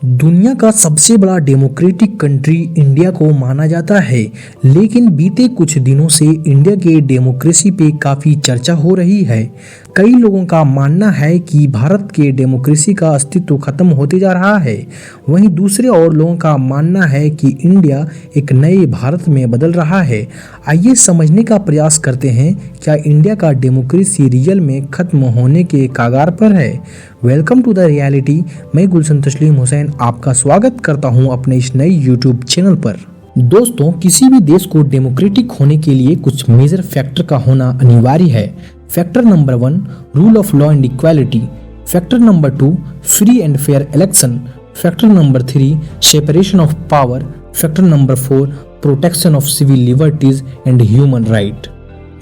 दुनिया का सबसे बड़ा डेमोक्रेटिक कंट्री इंडिया को माना जाता है, लेकिन बीते कुछ दिनों से इंडिया के डेमोक्रेसी पे काफ़ी चर्चा हो रही है। कई लोगों का मानना है कि भारत के डेमोक्रेसी का अस्तित्व खत्म होते जा रहा है। वहीं दूसरे और लोगों का मानना है कि इंडिया एक नए भारत में बदल रहा है। आइए समझने का प्रयास करते हैं, क्या इंडिया का डेमोक्रेसी रियल में खत्म होने के कगार पर है। Welcome to the reality. मैं गुलशन तस्लीम हुसैन आपका स्वागत करता हूं अपने इस नए यूट्यूब चैनल पर। दोस्तों, किसी भी देश को डेमोक्रेटिक होने के लिए कुछ मेजर फैक्टर का होना अनिवार्य है। Factor number 1, rule of law and equality. Factor number 2, free and fair election. Factor number 3, separation of power. Factor number 4, protection of civil liberties and human right.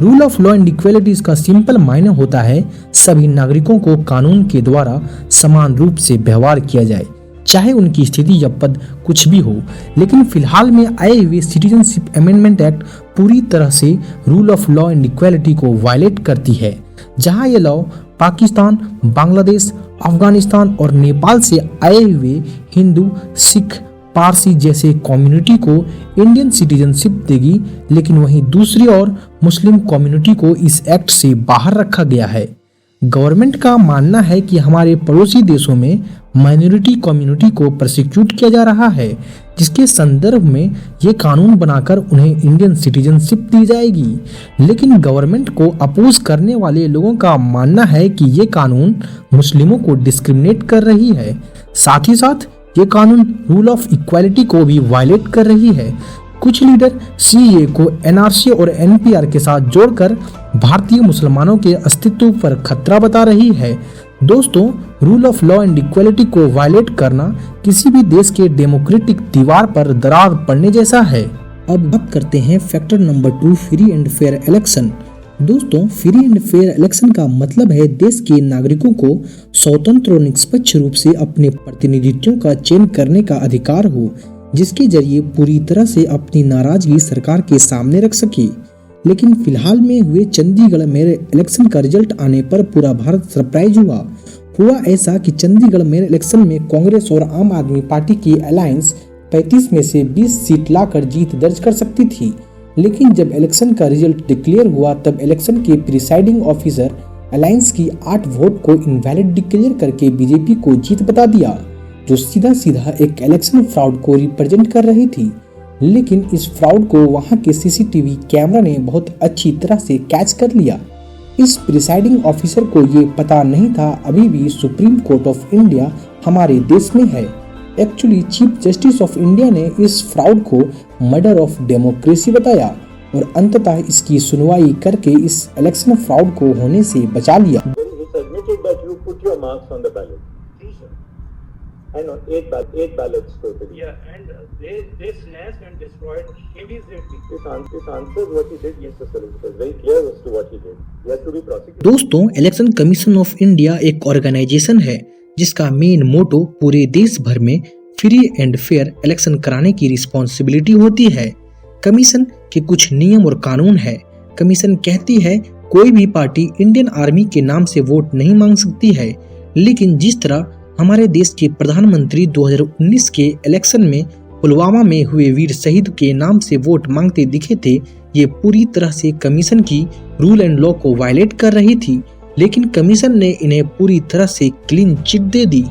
Rule of law and equalities का simple मायने होता है सभी नागरिकों को कानून के द्वारा समान रूप से व्यवहार किया जाए, चाहे उनकी स्थिति या पद कुछ भी हो। लेकिन फिलहाल में आए हुए सिटीजनशिप अमेंडमेंट एक्ट पूरी तरह से rule of law and equality को वायलेट करती है, जहां ये लॉ पाकिस्तान, बांग्लादेश, अफगानिस्तान और नेपाल से आए हुए हिंदू, सिख, पारसी जैसे कम्युनिटी को इंडियन सिटीजनशिप देगी, लेकिन वहीं दूसरी ओर मुस्लिम कम्युनिटी को इस एक्ट से बाहर रखा गया है। गवर्नमेंट का मानना है कि हमारे पड़ोसी देशों में माइनॉरिटी कम्युनिटी को प्रोसिक्यूट किया जा रहा है, जिसके संदर्भ में ये कानून बनाकर उन्हें इंडियन सिटीजनशिप दी जाएगी। लेकिन गवर्नमेंट को अपोज करने वाले लोगों का मानना है कि ये कानून मुस्लिमों को डिस्क्रिमिनेट कर रही है। साथ ही साथ ये कानून रूल ऑफ इक्वालिटी को भी वायलेट कर रही है। कुछ लीडर सीएए को एनआरसी और एनपीआर के साथ जोड़कर भारतीय मुसलमानों के अस्तित्व पर खतरा बता रही है। दोस्तों, rule of law and equality को वायलेट करना किसी भी देश के डेमोक्रेटिक दीवार पर दरार पड़ने जैसा है। अब बात करते हैं factor number 2, free and fair election. दोस्तों, फ्री एंड फेयर इलेक्शन का मतलब है देश के नागरिकों को स्वतंत्र और निष्पक्ष रूप से अपने प्रतिनिधित्वों का चयन करने का अधिकार हो, जिसके जरिए पूरी तरह से अपनी नाराजगी सरकार के सामने रख सके। लेकिन फिलहाल में हुए चंडीगढ़ में इलेक्शन का रिजल्ट आने पर पूरा भारत सरप्राइज हुआ ऐसा कि चंडीगढ़ में इलेक्शन में कांग्रेस और आम आदमी पार्टी की अलायंस 35 में से 20 सीट लाकर जीत दर्ज कर सकती थी। लेकिन जब इलेक्शन का रिजल्ट डिक्लेयर हुआ, तब इलेक्शन के प्रिसाइडिंग ऑफिसर अलायंस की 8 वोट को इनवैलिड डिक्लेयर करके बीजेपी को जीत बता दिया, जो सीधा सीधा एक इलेक्शन फ्रॉड को रिप्रेजेंट कर रही थी। लेकिन इस फ्रॉड को वहां के सीसीटीवी कैमरा ने बहुत अच्छी तरह से कैच कर लिया। इस प्रिसाइडिंग ऑफिसर को ये पता नहीं था अभी भी सुप्रीम कोर्ट ऑफ इंडिया हमारे देश में है। Actually chief justice of India ने इस फ्रॉड को मर्डर ऑफ डेमोक्रेसी बताया और अंततः इसकी सुनवाई करके इस इलेक्शन फ्रॉड को होने से बचा लिया। I know, eight ballots totally. Yeah, and they snatched and destroyed immediately. This answers what he did, Mr. Solicitor. Very clear as to what he did. He has to be prosecuted. दोस्तों, election commission of India एक organisation है जिसका main motto पूरे देश भर में free and fair election कराने की रिस्पॉन्सिबिलिटी होती है। कमीशन के कुछ नियम और कानून है। कमीशन कहती है कोई भी पार्टी इंडियन आर्मी के नाम से वोट नहीं मांग सकती है, लेकिन जिस तरह हमारे देश के प्रधानमंत्री 2019 के इलेक्शन में पुलवामा में हुए वीर शहीद के नाम से वोट मांगते दिखे थे, ये पूरी तरह से कमीशन की रूल एंड लॉ को वायलेट कर रही थी। लेकिन कमीशन ने इन्हें पूरी तरह से क्लीन चिट दे दी।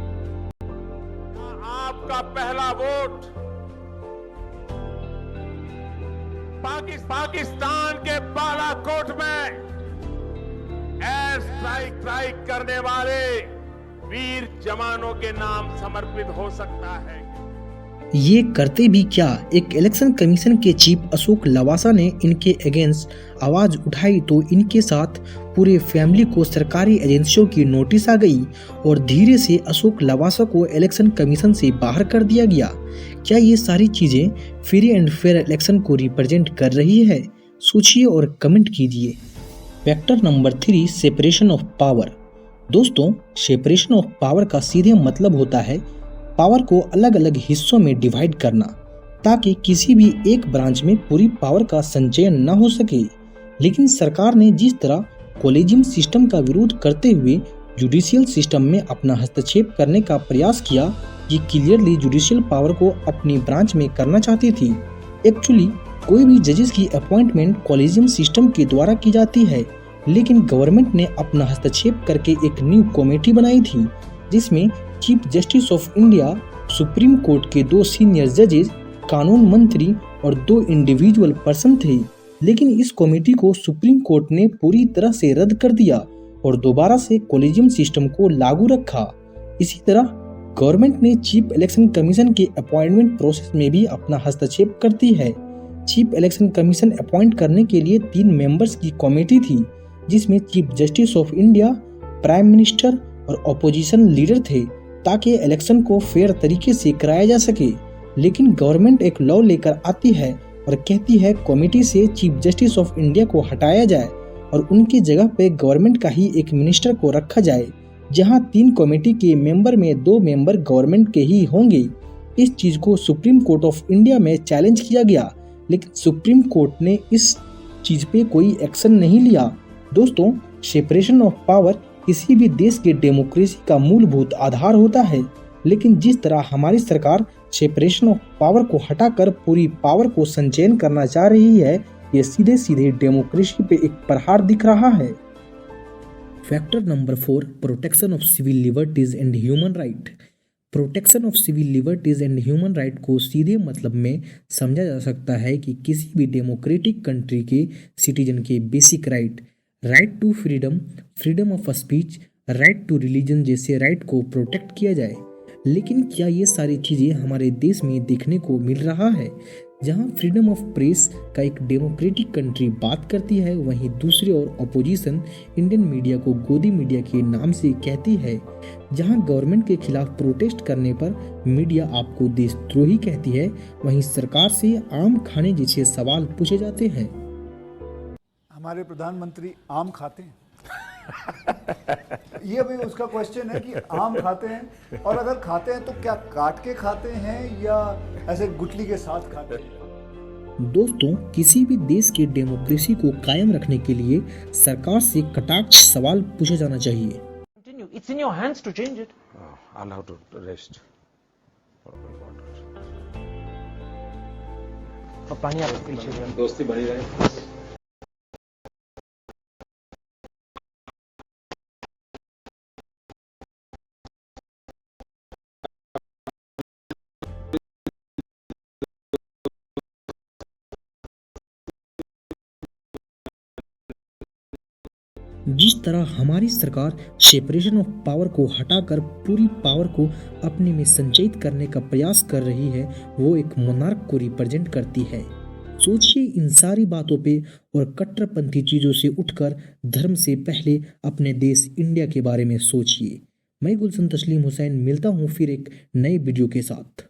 आपका पहला वोट पाकिस्तान के बालाकोट में एयर स्ट्राइक करने वाले वीर जवानों के नाम समर्पित हो सकता है। ये करते भी क्या, एक इलेक्शन कमीशन के चीफ अशोक लवासा ने इनके अगेंस्ट आवाज उठाई तो इनके साथ पूरे फैमिली को सरकारी एजेंसियों की नोटिस आ गई और धीरे से अशोक लवासा को इलेक्शन कमीशन से बाहर कर दिया गया। क्या ये सारी चीजें फ्री एंड फेयर इलेक्शन को रिप्रेजेंट कर रही है? सोचिए और कमेंट कीजिए। Factor number 3, separation of power. दोस्तों, सेपरेशन ऑफ पावर का सीधे मतलब होता है पावर को अलग अलग हिस्सों में डिवाइड करना, ताकि किसी भी एक ब्रांच में पूरी पावर का संचयन न हो सके। लेकिन सरकार ने जिस तरह कॉलेजियम सिस्टम का विरोध करते हुए जुडिशियल सिस्टम में अपना हस्तक्षेप करने का प्रयास किया, ये क्लियरली जुडिशियल पावर को अपनी ब्रांच में करना चाहती थी। एक्चुअली कोई भी जजेस की अपॉइंटमेंट कॉलेजियम सिस्टम के द्वारा की जाती है, लेकिन गवर्नमेंट ने अपना हस्तक्षेप करके एक न्यू कमेटी बनाई थी जिसमें chief justice of India, supreme court के 2 सीनियर जजेस, कानून मंत्री और 2 इंडिविजुअल पर्सन थे। लेकिन इस कमेटी को सुप्रीम कोर्ट ने पूरी तरह से रद्द कर दिया और दोबारा से कॉलेजियम सिस्टम को लागू रखा। इसी तरह गवर्नमेंट ने चीफ इलेक्शन कमीशन के अपॉइंटमेंट प्रोसेस में भी अपना हस्तक्षेप करती है। चीफ इलेक्शन कमीशन अपॉइंट करने के लिए 3 मेंबर्स की कमेटी थी जिसमें chief justice of India, prime minister और ऑपोजिशन लीडर थे ताकि इलेक्शन को फेयर तरीके से कराया जा सके। लेकिन गवर्नमेंट एक लॉ लेकर आती है और कहती है कमेटी से चीफ जस्टिस ऑफ इंडिया को हटाया जाए और उनकी जगह पे गवर्नमेंट का ही एक मिनिस्टर को रखा जाए, जहां 3 कमेटी के मेंबर में 2 मेंबर गवर्नमेंट के ही होंगे। इस चीज को सुप्रीम कोर्ट ऑफ इंडिया में चैलेंज किया गया, लेकिन सुप्रीम कोर्ट ने इस चीज पे कोई एक्शन नहीं लिया। दोस्तों, सेपरेशन ऑफ पावर किसी भी देश के डेमोक्रेसी का मूलभूत आधार होता है, लेकिन जिस तरह हमारी सरकार सेपरेशन ऑफ पावर को हटाकर पूरी पावर को संचयन करना चाह रही है, ये सीधे सीधे डेमोक्रेसी पे एक प्रहार दिख रहा है। Factor number 4, protection of civil liberties and human right. Protection of civil liberties and human right को सीधे मतलब में समझा जा सकता है कि किसी भी डेमोक्रेटिक कंट्री के सिटीजन के basic right to freedom, freedom of speech, right to religion जैसे राइट को प्रोटेक्ट किया जाए। लेकिन क्या ये सारी चीज़ें हमारे देश में देखने को मिल रहा है? जहां फ्रीडम ऑफ प्रेस का एक डेमोक्रेटिक कंट्री बात करती है, वहीं दूसरी ओर अपोजिशन इंडियन मीडिया को गोदी मीडिया के नाम से कहती है। जहां गवर्नमेंट के खिलाफ प्रोटेस्ट करने पर मीडिया आपको देशद्रोही कहती है, वहीं सरकार से आम खाने जैसे सवाल पूछे जाते हैं। हमारे प्रधानमंत्री आम खाते हैं? ये भी उसका क्वेश्चन है कि आम खाते हैं, और अगर खाते हैं तो क्या काट के खाते हैं या ऐसे गुठली के साथ खाते हैं? दोस्तों, किसी भी देश के डेमोक्रेसी को कायम रखने के लिए सरकार से कटाक्ष सवाल पूछा जाना चाहिए। It's in your hands to change it. I'll have to rest. और पानी आप पीछे दोस्ती बनी रहे। जिस तरह हमारी सरकार सेपरेशन ऑफ पावर को हटाकर पूरी पावर को अपने में संचयित करने का प्रयास कर रही है, वो एक मोनार्क को रिप्रेजेंट करती है। सोचिए इन सारी बातों पे और कट्टरपंथी चीजों से उठकर धर्म से पहले अपने देश इंडिया के बारे में सोचिए। मैं गुलशन तस्लीम हुसैन मिलता हूँ फिर एक नए वीडियो के साथ।